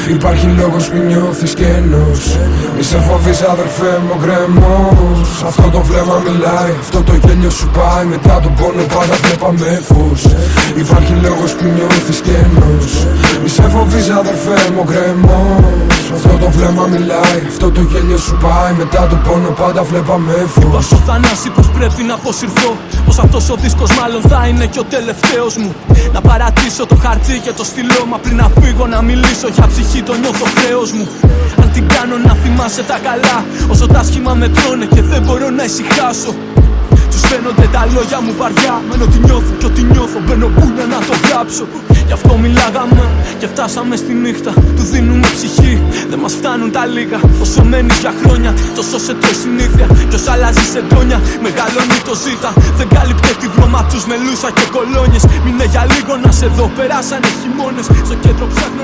Υπάρχει λόγος που νιώθεις κενός. Μη σε φοβείς αδερφέ μου γκρεμός. Αυτό το βλέμμα μιλάει, αυτό το γέλιο σου πάει. Μετά τον πόνο πάντα βλέπαμε φως. Υπάρχει λόγος που νιώθεις κενός. Μη σε φοβείς αδερφέ μου γκρεμός. Αυτό το βλέμμα μιλάει, αυτό το γέλιο σου πάει. Μετά τον πόνο πάντα βλέπαμε φως. Είπα στο Θανάση πως πρέπει να αποσυρθώ, πως αυτός ο δίσκος μάλλον θα είναι και ο τελευταίος μου. Να παρατήσω το χαρτί και το στυλό, μα πριν να φύγω να μιλήσω για ψυχή το νιώθω χρέος μου. Αν την κάνω να θυμάσαι τα καλά, όσο τα σχήμα με τρώνε και δεν μπορώ να ησυχάσω. Τους φαίνονται τα λόγια μου βαριά, μεν ότι νιώθω κι ό,τι νιώθω μπαίνω πουλιά να το γράψω. Γι' αυτό μιλάγαμε και φτάσαμε στη νύχτα. Του δίνουμε ψυχή, δεν μας φτάνουν τα λίγα. Όσο μένεις για χρόνια, τόσο σε τρώει συνήθεια. Κι όσο αλλάζεις εντόνια, μεγαλώνει το ζήτα. Δεν κάλυπτε τη βρώμα τους με λούσα και κολόνιες. Μείνε για λίγο να σε δω, περάσανε χειμώνες. Στο κέντρο ψάχνω